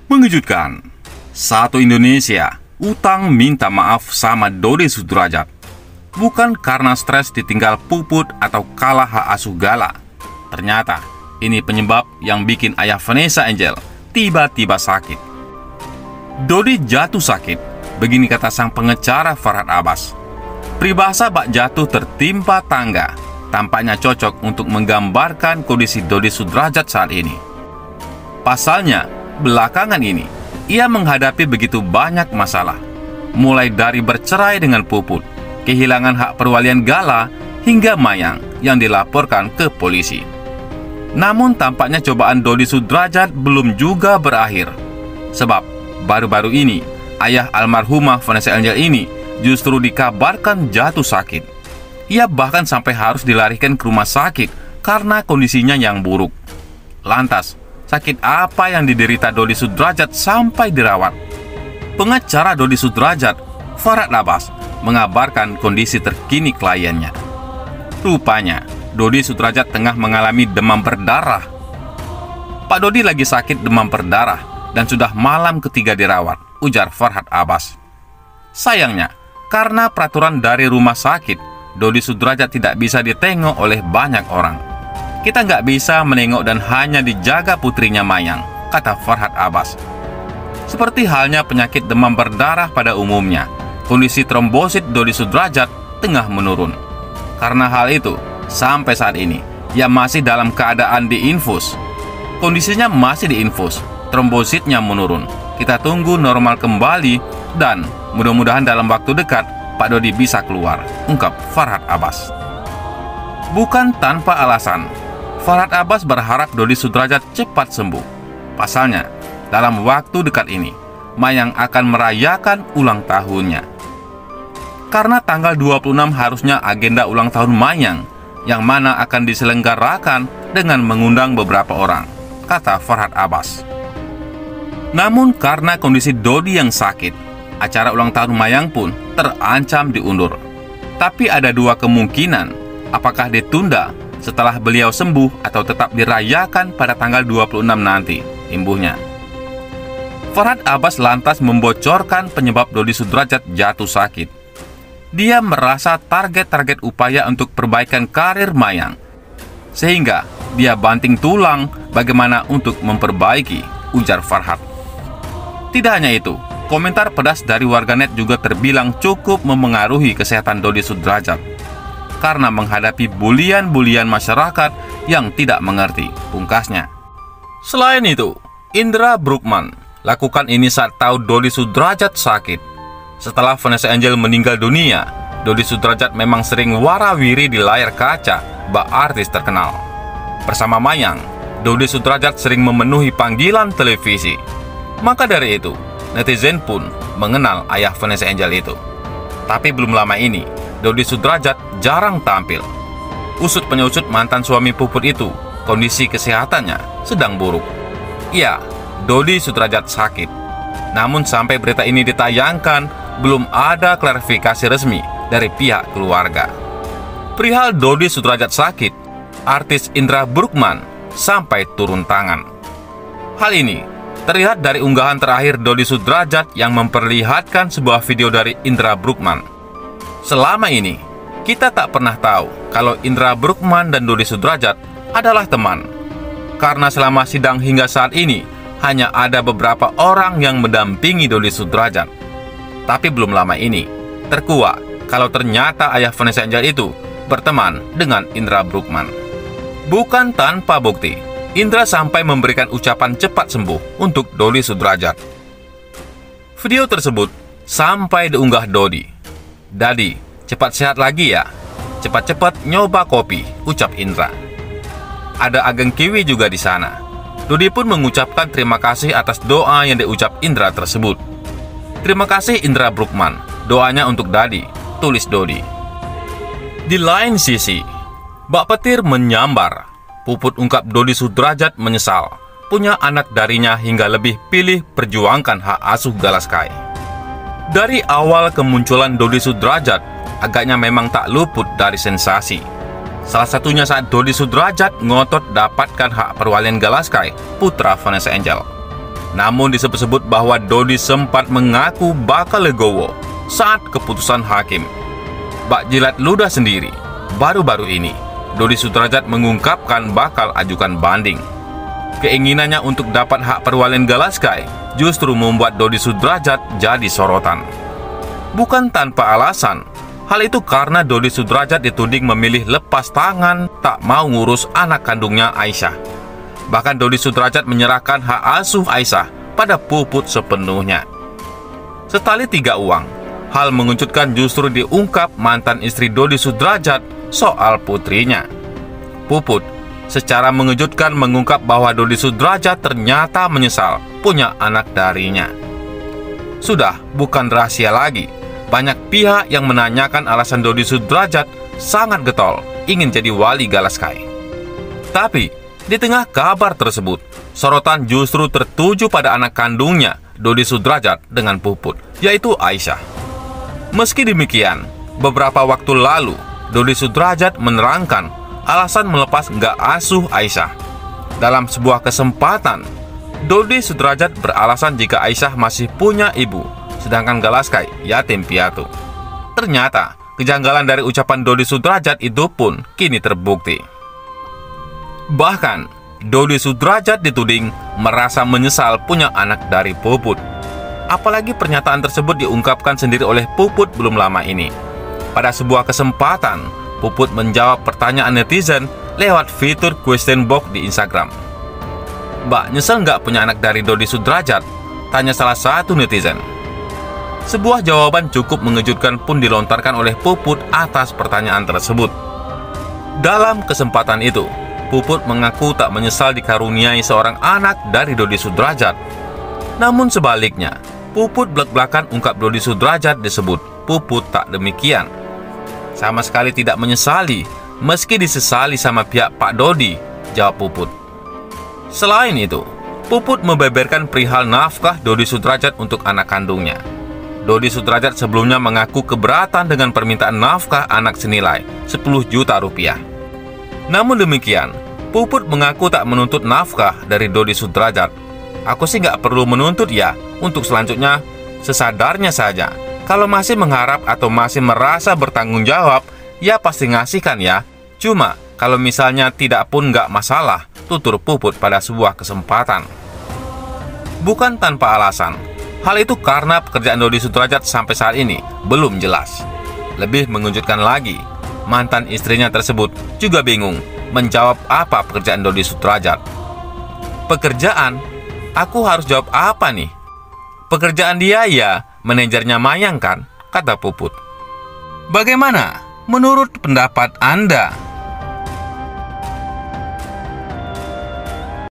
Mengejutkan, satu Indonesia utang minta maaf sama Dodi Sudrajat. Bukan karena stres ditinggal Puput atau kalah hak asuh Gala. Ternyata ini penyebab yang bikin ayah Vanessa Angel tiba-tiba sakit. Dodi jatuh sakit, begini kata sang pengacara Farhad Abbas. Peribahasa bak jatuh tertimpa tangga tampaknya cocok untuk menggambarkan kondisi Dodi Sudrajat saat ini. Pasalnya, belakangan ini ia menghadapi begitu banyak masalah, mulai dari bercerai dengan Puput, kehilangan hak perwalian Gala, hingga Mayang yang dilaporkan ke polisi. Namun tampaknya cobaan Dodi Sudrajat belum juga berakhir, sebab baru-baru ini ayah almarhumah Vanessa Angel ini justru dikabarkan jatuh sakit. Ia bahkan sampai harus dilarikan ke rumah sakit karena kondisinya yang buruk. Lantas, sakit apa yang diderita Dodi Sudrajat sampai dirawat? Pengacara Dodi Sudrajat, Farhad Abbas, mengabarkan kondisi terkini kliennya. Rupanya, Dodi Sudrajat tengah mengalami demam berdarah. Pak Dodi lagi sakit demam berdarah dan sudah malam ketiga dirawat, ujar Farhad Abbas. Sayangnya, karena peraturan dari rumah sakit, Dodi Sudrajat tidak bisa ditengok oleh banyak orang. Kita nggak bisa menengok dan hanya dijaga putrinya Mayang, kata Farhad Abbas. Seperti halnya penyakit demam berdarah pada umumnya, kondisi trombosit Dodi Sudrajat tengah menurun. Karena hal itu, sampai saat ini, ia masih dalam keadaan diinfus. Kondisinya masih diinfus, trombositnya menurun. Kita tunggu normal kembali dan mudah-mudahan dalam waktu dekat Pak Dodi bisa keluar, ungkap Farhad Abbas. Bukan tanpa alasan, Farhad Abbas berharap Dodi Sudrajat cepat sembuh. Pasalnya, dalam waktu dekat ini, Mayang akan merayakan ulang tahunnya. Karena tanggal 26 harusnya agenda ulang tahun Mayang, yang mana akan diselenggarakan dengan mengundang beberapa orang, kata Farhad Abbas. Namun karena kondisi Dodi yang sakit, acara ulang tahun Mayang pun terancam diundur. Tapi ada dua kemungkinan, apakah ditunda setelah beliau sembuh atau tetap dirayakan pada tanggal 26 nanti, imbuhnya. Farhad Abbas lantas membocorkan penyebab Dodi Sudrajat jatuh sakit. Dia merasa target-target upaya untuk perbaikan karir Mayang, sehingga dia banting tulang bagaimana untuk memperbaiki, ujar Farhad. Tidak hanya itu, komentar pedas dari warganet juga terbilang cukup memengaruhi kesehatan Dodi Sudrajat karena menghadapi bulian-bulian masyarakat yang tidak mengerti, pungkasnya. Selain itu, Indra Bruggman lakukan ini saat tahu Dodi Sudrajat sakit. Setelah Vanessa Angel meninggal dunia, Dodi Sudrajat memang sering warawiri di layar kaca bak artis terkenal. Bersama Mayang, Dodi Sudrajat sering memenuhi panggilan televisi. Maka dari itu, netizen pun mengenal ayah Vanessa Angel itu. Tapi belum lama ini, Dodi Sudrajat jarang tampil. Usut penyusut mantan suami Puput itu, kondisi kesehatannya sedang buruk. Ya, Dodi Sudrajat sakit. Namun sampai berita ini ditayangkan, belum ada klarifikasi resmi dari pihak keluarga. Perihal Dodi Sudrajat sakit, artis Indra Bruggman sampai turun tangan. Hal ini terlihat dari unggahan terakhir Dodi Sudrajat yang memperlihatkan sebuah video dari Indra Bruggman. Selama ini, kita tak pernah tahu kalau Indra Bruggman dan Dodi Sudrajat adalah teman. Karena selama sidang hingga saat ini, hanya ada beberapa orang yang mendampingi Dodi Sudrajat. Tapi belum lama ini, terkuak kalau ternyata ayah Vanessa Angel itu berteman dengan Indra Bruggman. Bukan tanpa bukti, Indra sampai memberikan ucapan cepat sembuh untuk Dodi Sudrajat. Video tersebut sampai diunggah Dodi. "Dadi, cepat sehat lagi ya. Cepat-cepat nyoba kopi," ucap Indra. Ada Ageng Kiwi juga di sana. Dodi pun mengucapkan terima kasih atas doa yang diucap Indra tersebut. "Terima kasih Indra Bruggman, doanya untuk Dadi," tulis Dodi. Di lain sisi, Bak Petir menyambar. Puput ungkap Dodi Sudrajat menyesal punya anak darinya hingga lebih pilih perjuangkan hak asuh Gala Sky. Dari awal kemunculan Dodi Sudrajat, agaknya memang tak luput dari sensasi. Salah satunya saat Dodi Sudrajat ngotot dapatkan hak perwalian Galaskai, putra Vanessa Angel. Namun disebut-sebut bahwa Dodi sempat mengaku bakal legowo saat keputusan hakim. Bak jilat ludah sendiri, baru-baru ini Dodi Sudrajat mengungkapkan bakal ajukan banding. Keinginannya untuk dapat hak perwalian Galaskai justru membuat Dodi Sudrajat jadi sorotan. Bukan tanpa alasan. Hal itu karena Dodi Sudrajat dituding memilih lepas tangan, tak mau ngurus anak kandungnya Aisyah. Bahkan Dodi Sudrajat menyerahkan hak asuh Aisyah pada Puput sepenuhnya. Setali 3 uang, hal mengejutkan justru diungkap mantan istri Dodi Sudrajat soal putrinya. Puput secara mengejutkan mengungkap bahwa Dodi Sudrajat ternyata menyesal punya anak darinya. Sudah bukan rahasia lagi. Banyak pihak yang menanyakan alasan Dodi Sudrajat sangat getol ingin jadi wali Galaskai. Tapi, di tengah kabar tersebut, sorotan justru tertuju pada anak kandungnya, Dodi Sudrajat dengan Puput, yaitu Aisyah. Meski demikian, beberapa waktu lalu, Dodi Sudrajat menerangkan alasan melepas nggak asuh Aisyah. Dalam sebuah kesempatan, Dodi Sudrajat beralasan jika Aisyah masih punya ibu, sedangkan Galaskai yatim piatu. Ternyata, kejanggalan dari ucapan Dodi Sudrajat itu pun kini terbukti. Bahkan, Dodi Sudrajat dituding merasa menyesal punya anak dari Puput. Apalagi pernyataan tersebut diungkapkan sendiri oleh Puput belum lama ini. Pada sebuah kesempatan, Puput menjawab pertanyaan netizen lewat fitur question box di Instagram. "Mbak, nyesel nggak punya anak dari Dodi Sudrajat?" tanya salah satu netizen. Sebuah jawaban cukup mengejutkan pun dilontarkan oleh Puput atas pertanyaan tersebut. Dalam kesempatan itu, Puput mengaku tak menyesal dikaruniai seorang anak dari Dodi Sudrajat. Namun sebaliknya, Puput belak-belakan ungkap Dodi Sudrajat disebut. Puput tak demikian. Sama sekali tidak menyesali, meski disesali sama pihak Pak Dodi, jawab Puput. Selain itu, Puput membeberkan perihal nafkah Dodi Sudrajat untuk anak kandungnya. Dodi Sudrajat sebelumnya mengaku keberatan dengan permintaan nafkah anak senilai 10 juta rupiah. Namun demikian, Puput mengaku tak menuntut nafkah dari Dodi Sudrajat. "Aku sih nggak perlu menuntut ya, untuk selanjutnya sesadarnya saja. Kalau masih mengharap atau masih merasa bertanggung jawab, ya pasti ngasihkan ya. Cuma, kalau misalnya tidak pun nggak masalah," tutur Puput pada sebuah kesempatan. Bukan tanpa alasan. Hal itu karena pekerjaan Dodi Sudrajat sampai saat ini belum jelas. Lebih mengejutkan lagi, mantan istrinya tersebut juga bingung menjawab apa pekerjaan Dodi Sudrajat. "Pekerjaan? Aku harus jawab apa nih? Pekerjaan dia ya manajernya Mayang kan?" kata Puput. Bagaimana menurut pendapat Anda?